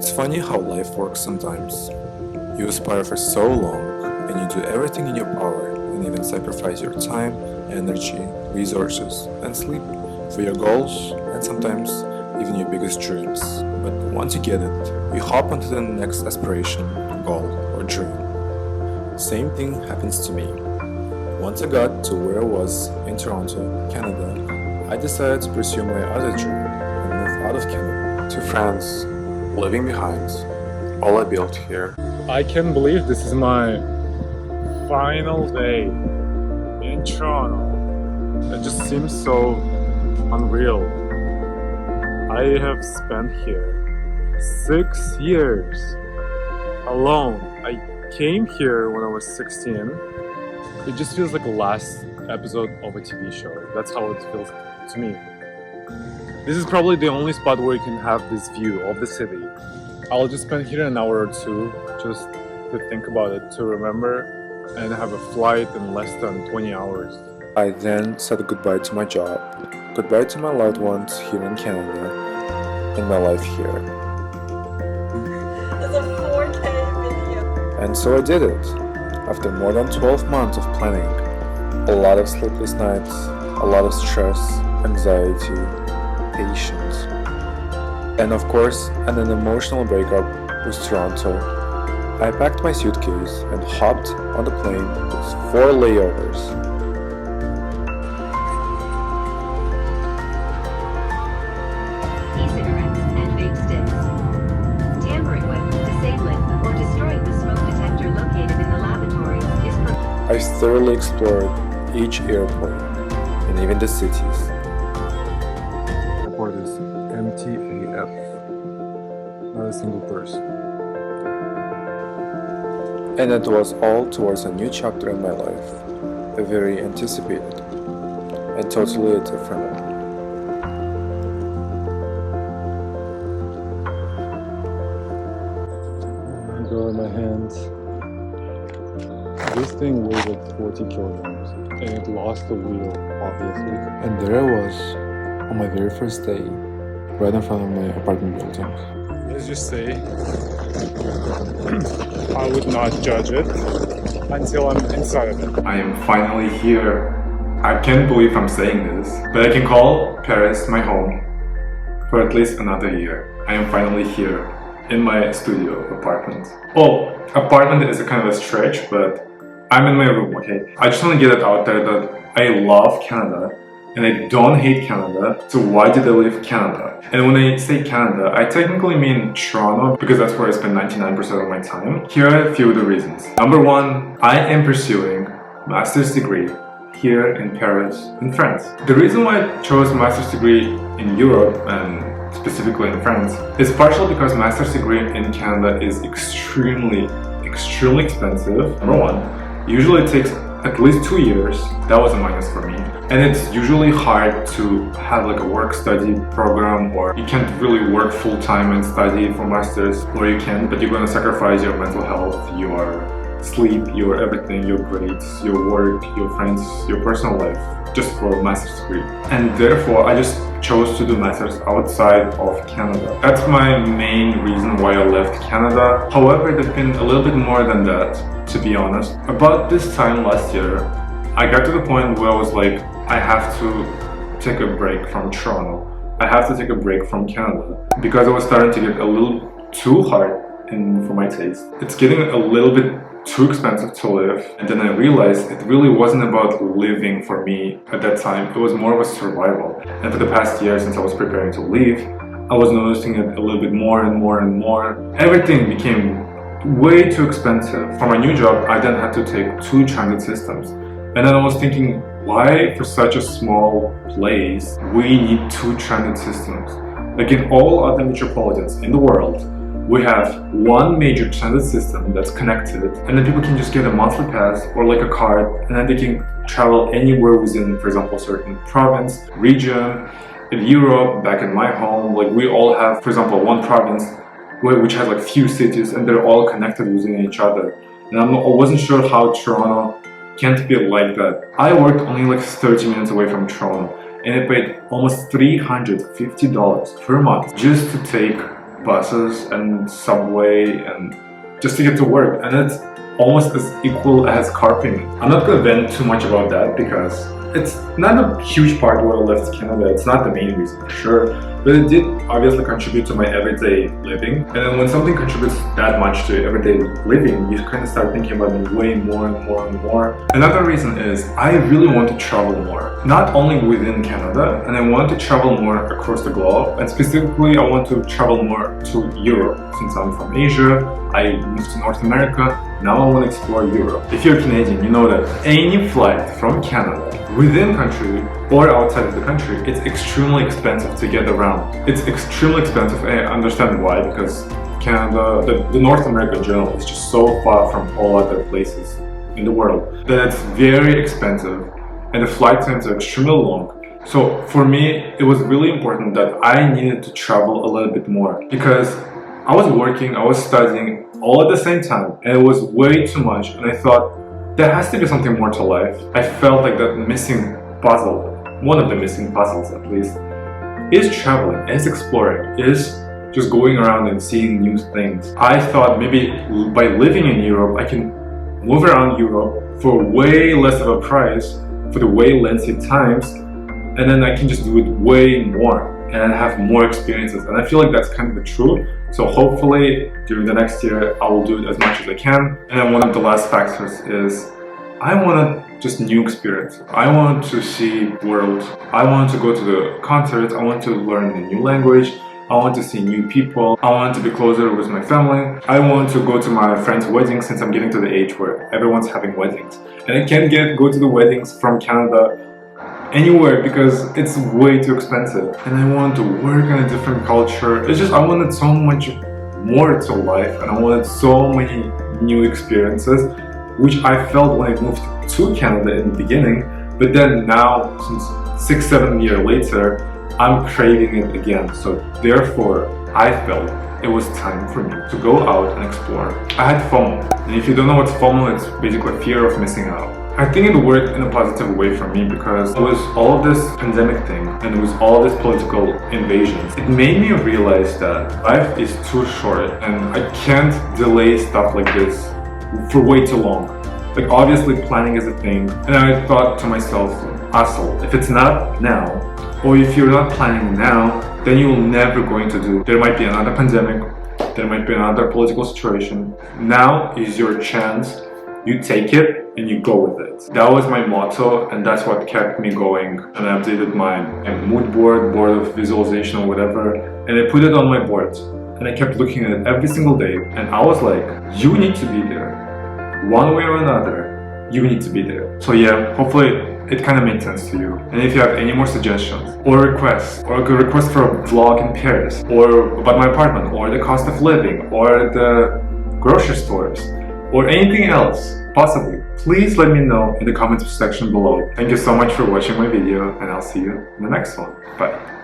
It's funny how life works sometimes. You aspire for so long, and you do everything in your power, and even sacrifice your time, energy, resources, and sleep for your goals, and sometimes even your biggest dreams. But once you get it, you hop onto the next aspiration, goal, or dream. Same thing happens to me. Once I got to where I was in Toronto, Canada, I decided to pursue my other dream and move out of Canada to France, leaving behind all I built here. I can't believe this is my final day in Toronto. It just seems so unreal. I have spent here 6 years alone. I came here when I was 16. It just feels like the last episode of a TV show. That's how it feels to me. This is probably the only spot where you can have this view of the city. I'll just spend here an hour or two just to think about it, to remember, and have a flight in less than 20 hours. I then said goodbye to my job, goodbye to my loved ones here in Canada, and my life here. It's a 4K video. And so I did it. After more than 12 months of planning, a lot of sleepless nights, a lot of stress, anxiety, patience, and of course, an emotional breakup with Toronto, I packed my suitcase and hopped on the plane with 4 layovers. E-cigarettes and vape sticks. Tampering with, disabling, or destroying the smoke detector located in the lavatory is I thoroughly explored each airport and even the cities. Airport is empty AF. Not a single person. And it was all towards a new chapter in my life, a very anticipated and totally a different one. Go in my hands. This thing weighs like 40 kilograms and it lost the wheel, obviously. And there I was, on my very first day, right in front of my apartment building. Let's just say I would not judge it until I'm inside of it. I am finally here. I can't believe I'm saying this, but I can call Paris my home for at least another year. I am finally here in my studio apartment. Well, apartment is a kind of a stretch, but I'm in my room, okay? I just want to get it out there that I love Canada and I don't hate Canada, so why did I leave Canada? And when I say Canada, I technically mean Toronto because that's where I spend 99% of my time. Here are a few of the reasons. Number one, I am pursuing master's degree here in Paris, in France. The reason why I chose a master's degree in Europe and specifically in France is partially because master's degree in Canada is extremely expensive. Number one, usually it takes at least 2 years. That was a minus for me. And it's usually hard to have like a work-study program, or you can't really work full-time and study for masters, or you can, but you're gonna sacrifice your mental health, your sleep, your everything, your grades, your work, your friends, your personal life, just for a master's degree. And therefore, I just chose to do masters outside of Canada. That's my main reason why I left Canada. However, there's been a little bit more than that, to be honest. About this time last year, I got to the point where I was like, I have to take a break from Toronto. I have to take a break from Canada because I was starting to get a little too hard for my taste. It's getting a little bit too expensive to live, and then I realized it really wasn't about living for me at that time. It was more of a survival. And for the past year, since I was preparing to leave, I was noticing it a little bit more and more and more. Everything became way too expensive. For my new job, I then had to take 2 transit systems. And then I was thinking, why for such a small place we need 2 transit systems? Like in all other metropolitans in the world, we have one major transit system that's connected, and then people can just get a monthly pass or like a card, and then they can travel anywhere within, for example, a certain province, region. In Europe, back in my home, like we all have, for example, one province which has like few cities, and they're all connected within each other. And I wasn't sure how Toronto can't be like that. I worked only like 30 minutes away from Toronto, and I paid almost $350 per month just to take buses and subway and just to get to work, and it's almost as equal as car payment. I'm not gonna vent too much about that because it's not a huge part where I left Canada. It's not the main reason for sure, but it did obviously contribute to my everyday living. And then when something contributes that much to everyday living, you kind of start thinking about it way more and more and more. Another reason is I really want to travel more, not only within Canada, and I want to travel more across the globe, and specifically I want to travel more to Europe. Since I'm from Asia, I moved to North America, now I want to explore Europe. If you're Canadian, you know that any flight from Canada within country or outside of the country, it's extremely expensive to get around. It's extremely expensive, and I understand why, because Canada, the North America in general, is just so far from all other places in the world that it's very expensive and the flight times are extremely long. So for me, it was really important that I needed to travel a little bit more because I was working, I was studying all at the same time, and it was way too much, and I thought there has to be something more to life. I felt like that missing puzzle, one of the missing puzzles at least, is traveling, is exploring, is just going around and seeing new things. I thought maybe by living in Europe, I can move around Europe for way less of a price, for the way lengthy times, and then I can just do it way more and have more experiences. And I feel like that's kind of the truth. So hopefully during the next year, I will do it as much as I can. And then one of the last factors is I wanted just new experience. I wanted to see world. I wanted to go to the concerts. I wanted to learn a new language. I want to see new people. I want to be closer with my family. I want to go to my friend's wedding since I'm getting to the age where everyone's having weddings. And I can't go to the weddings from Canada anywhere because it's way too expensive. And I want to work in a different culture. It's just, I wanted so much more to life, and I wanted so many new experiences, which I felt when I moved to Canada in the beginning. But then now, since 6-7 years later, I'm craving it again. So therefore, I felt it was time for me to go out and explore. I had FOMO. And if you don't know what's FOMO, it's basically fear of missing out. I think it worked in a positive way for me because it was all of this pandemic thing and it was all of this political invasions. It made me realize that life is too short and I can't delay stuff like this for way too long. Like obviously planning is a thing, and I thought to myself, asshole, if it's not now, or if you're not planning now, then you're never going to do. There might be another pandemic, there might be another political situation. Now is your chance. You take it and you go with it. That was my motto, and that's what kept me going. And I updated my mood board of visualization or whatever, and I put it on my board. And I kept looking at it every single day, and I was like, you need to be there. One way or another, you need to be there. So yeah, hopefully it kind of made sense to you. And if you have any more suggestions or requests, or a request for a vlog in Paris, or about my apartment, or the cost of living, or the grocery stores, or anything else, possibly, please let me know in the comments section below. Thank you so much for watching my video, and I'll see you in the next one. Bye.